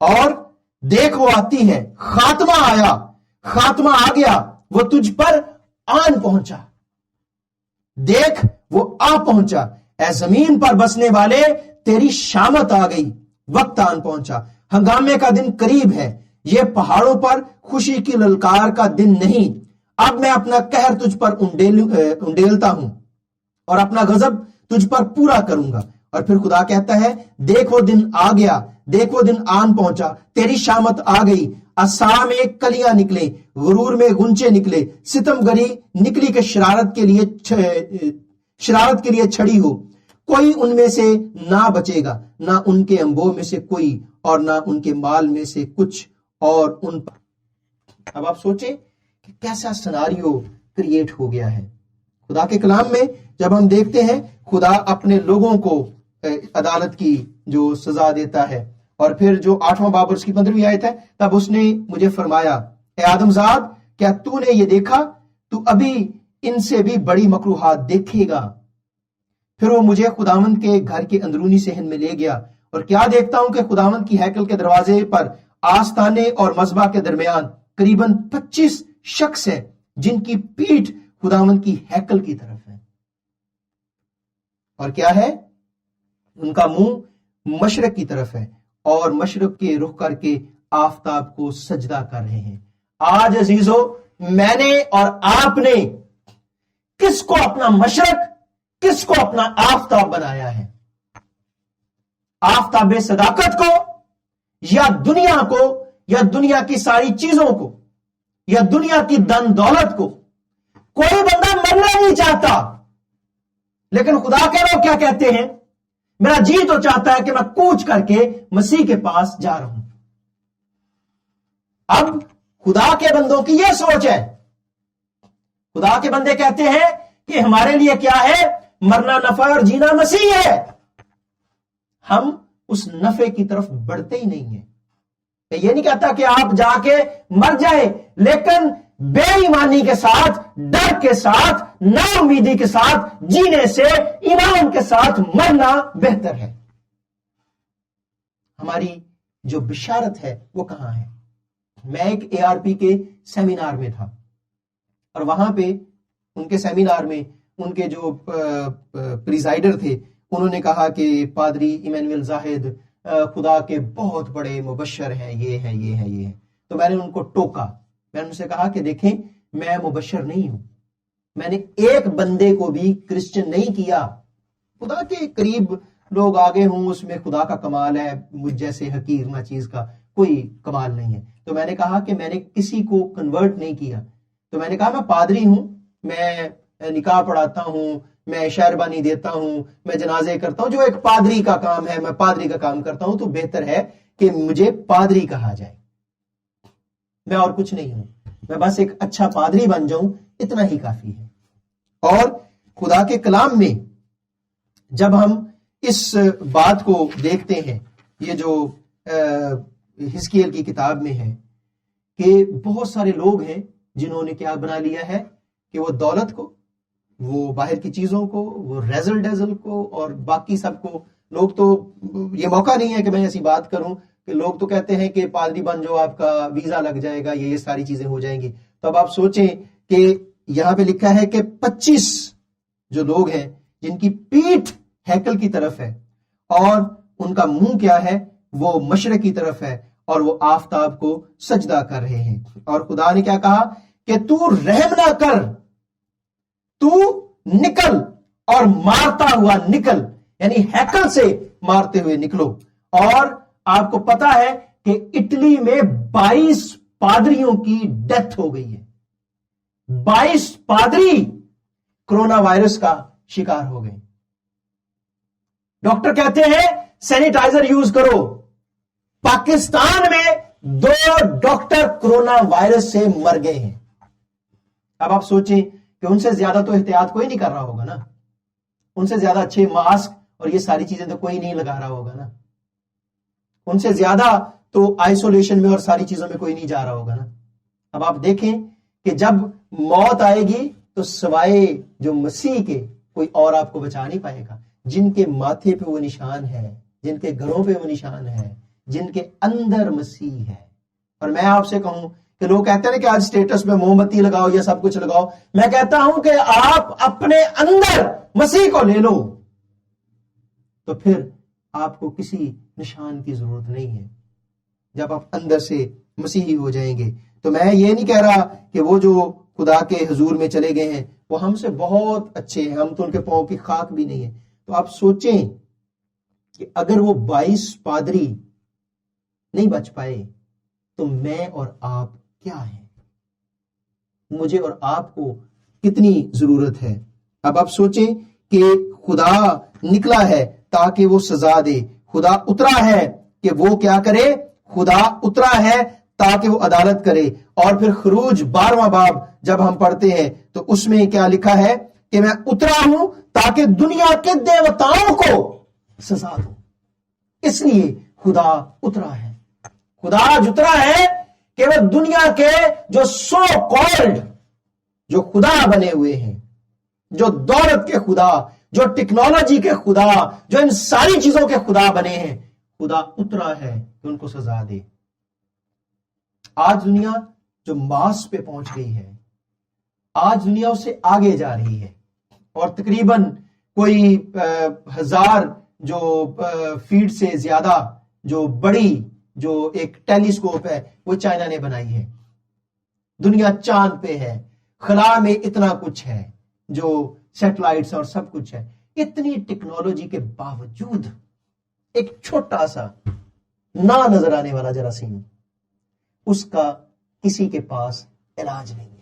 اور دیکھ وہ آتی ہے، خاتمہ آیا، خاتمہ آ گیا، وہ تجھ پر آن پہنچا، دیکھ وہ آ پہنچا، اے زمین پر بسنے والے تیری شامت آ گئی، وقت آن پہنچا، ہنگامے کا دن قریب ہے، یہ پہاڑوں پر خوشی کی للکار کا دن نہیں، اب میں اپنا قہر تجھ پر انڈیلتا ہوں اور اپنا غضب تجھ پر پورا کروں گا۔ اور پھر خدا کہتا ہے دیکھ وہ دن آ گیا، دیکھ وہ دن آن پہنچا، تیری شامت آ گئی، عصا میں کلیاں نکلے، غرور میں غنچے نکلے، ستم گری نکلی کہ شرارت کے لیے چھڑی ہو، کوئی ان میں سے نہ بچے گا، نہ ان کے انبوں میں سے کوئی، اور نہ ان کے مال میں سے کچھ، اور ان پر۔ اب آپ سوچیں کہ کیسا سناریو کریٹ ہو گیا ہے۔ خدا کے کلام میں جب ہم دیکھتے ہیں خدا اپنے لوگوں کو عدالت کی جو سزا دیتا ہے، اور پھر جو 8واں باب اور اس کی 15ویں آیت ہے، تب اس نے مجھے فرمایا اے آدم زاد، کیا تو نے یہ دیکھا؟ تو ابھی ان سے بھی بڑی مکروہات دیکھے گا۔ پھر وہ مجھے خداوند کے گھر کے اندرونی صحن میں لے گیا، اور کیا دیکھتا ہوں کہ خداوند کی ہیکل کے دروازے پر آستانے اور مذبح کے درمیان قریباً 25 شخص ہیں، جن کی پیٹھ خداوند کی ہیکل کی طرف ہے، اور کیا ہے؟ ان کا منہ مشرق کی طرف ہے، اور مشرق کے رخ کر کے آفتاب کو سجدہ کر رہے ہیں۔ آج عزیزو، میں نے اور آپ نے کس کو اپنا مشرق، کس کو اپنا آفتاب بنایا ہے؟ آفتاب صداقت کو، یا دنیا کو، یا دنیا کی ساری چیزوں کو، یا دنیا کی دن دولت کو؟ کوئی بندہ مرنا نہیں چاہتا، لیکن خدا کے لوگ کیا کہتے ہیں؟ میرا جی تو چاہتا ہے کہ میں کوچ کر کے مسیح کے پاس جا رہا ہوں۔ اب خدا کے بندوں کی یہ سوچ ہے، خدا کے بندے کہتے ہیں کہ ہمارے لیے کیا ہے؟ مرنا نفع اور جینا مسیح ہے۔ ہم اس نفع کی طرف بڑھتے ہی نہیں ہیں۔ یہ نہیں کہتا کہ آپ جا کے مر جائیں، لیکن بے ایمانی کے ساتھ، ڈر کے ساتھ، نا امیدی کے ساتھ جینے سے ایمان کے ساتھ مرنا بہتر ہے۔ ہماری جو بشارت ہے وہ کہاں ہے؟ میں ایک ARP کے سیمینار میں تھا، اور وہاں پہ ان کے سیمینار میں ان کے جو پریزائڈر تھے، انہوں نے کہا کہ پادری ایمینویل زاہد خدا کے بہت بڑے مبشر ہیں، یہ ہے یہ ہے یہ ہے۔ تو میں نے ان کو ٹوکا، میں نے ان سے کہا کہ دیکھیں، میں مبشر نہیں ہوں، میں نے ایک بندے کو بھی کرسچن نہیں کیا۔ خدا کے قریب لوگ آگے ہوں، اس میں خدا کا کمال ہے، مجھ جیسے حقیر نہ چیز کا کوئی کمال نہیں ہے۔ تو میں نے کہا کہ میں نے کسی کو کنورٹ نہیں کیا۔ تو میں نے کہا میں پادری ہوں، میں نکاح پڑھاتا ہوں، میں شہربانی دیتا ہوں، میں جنازے کرتا ہوں، جو ایک پادری کا کام ہے، میں پادری کا کام کرتا ہوں، تو بہتر ہے کہ مجھے پادری کہا جائے۔ میں اور کچھ نہیں ہوں، میں بس ایک اچھا پادری بن جاؤں، اتنا ہی کافی ہے۔ اور خدا کے کلام میں جب ہم اس بات کو دیکھتے ہیں، یہ جو حزقیل کی کتاب میں ہے کہ بہت سارے لوگ ہیں جنہوں نے کیا بنا لیا ہے کہ وہ دولت کو، وہ باہر کی چیزوں کو، وہ ریزل ڈیزل کو اور باقی سب کو، لوگ تو یہ موقع نہیں ہے کہ میں ایسی بات کروں کہ لوگ تو کہتے ہیں کہ پادری بن جو آپ کا ویزا لگ جائے گا، یہ ساری چیزیں ہو جائیں گی۔ تو اب آپ سوچیں کہ یہاں پہ لکھا ہے کہ 25 جو لوگ ہیں جن کی پیٹھ ہیکل کی طرف ہے اور ان کا منہ کیا ہے؟ وہ مشرق کی طرف ہے، اور وہ آفتاب کو سجدہ کر رہے ہیں۔ اور خدا نے کیا کہا کہ تو رحم نہ کر، تو نکل اور مارتا ہوا نکل، یعنی ہیکل سے مارتے ہوئے نکلو۔ اور آپ کو پتا ہے کہ اٹلی میں 22 پادریوں کی ڈیتھ ہو گئی ہے، 22 پادری کرونا وائرس کا شکار ہو گئے۔ ڈاکٹر کہتے ہیں سینیٹائزر یوز کرو۔ پاکستان میں 2 ڈاکٹر کرونا وائرس سے مر گئے ہیں۔ اب آپ سوچیں کہ ان سے زیادہ تو احتیاط کوئی نہیں کر رہا ہوگا نا، ان سے زیادہ اچھے ماسک اور یہ ساری چیزیں تو کوئی نہیں لگا رہا ہوگا نا، ان سے زیادہ تو آئسولیشن میں اور ساری چیزوں میں کوئی نہیں جا رہا ہوگا نا۔ اب آپ دیکھیں کہ جب موت آئے گی تو سوائے جو مسیح کے کوئی اور آپ کو بچا نہیں پائے گا۔ جن کے ماتھے پہ وہ نشان ہے، جن کے گھروں پہ وہ نشان ہے، جن کے اندر مسیح ہے. اور میں آپ سے کہوں کہ لوگ کہتے ہیں کہ آج سٹیٹس میں موم بتی لگاؤ یا سب کچھ لگاؤ، میں کہتا ہوں کہ آپ اپنے اندر مسیح کو لے لو، تو پھر آپ کو کسی نشان کی ضرورت نہیں ہے. جب آپ اندر سے مسیحی ہو جائیں گے. تو میں یہ نہیں کہہ رہا کہ وہ جو خدا کے حضور میں چلے گئے ہیں وہ ہم سے بہت اچھے ہیں، ہم تو ان کے پاؤں کی خاک بھی نہیں ہے. تو آپ سوچیں کہ اگر وہ 22 پادری نہیں بچ پائے تو میں اور آپ کیا ہیں؟ مجھے اور آپ کو کتنی ضرورت ہے. اب آپ سوچیں کہ خدا نکلا ہے تاکہ وہ سزا دے، خدا اترا ہے کہ وہ کیا کرے، خدا اترا ہے تاکہ وہ عدالت کرے. اور پھر خروج 12واں باب جب ہم پڑھتے ہیں تو اس میں کیا لکھا ہے کہ میں اترا ہوں تاکہ دنیا کے دیوتاؤں کو سزا دوں. اس لیے خدا اترا ہے. خدا آج اترا ہے کہ وہ دنیا کے جو سو کالڈ جو خدا بنے ہوئے ہیں، جو دولت کے خدا، جو ٹیکنالوجی کے خدا، جو ان ساری چیزوں کے خدا بنے ہیں، خدا اترا ہے کہ ان کو سزا دے. آج دنیا جو ماس پہ پہنچ گئی ہے، آج دنیا اس سے آگے جا رہی ہے، اور تقریباً کوئی 1000 جو فیٹ سے زیادہ جو بڑی جو ایک ٹیلیسکوپ ہے وہ چائنا نے بنائی ہے. دنیا چاند پہ ہے، خلا میں اتنا کچھ ہے، جو سیٹلائٹس اور سب کچھ ہے. اتنی ٹیکنالوجی کے باوجود ایک چھوٹا سا نہ نظر آنے والا جراثیم، اس کا کسی کے پاس علاج نہیں.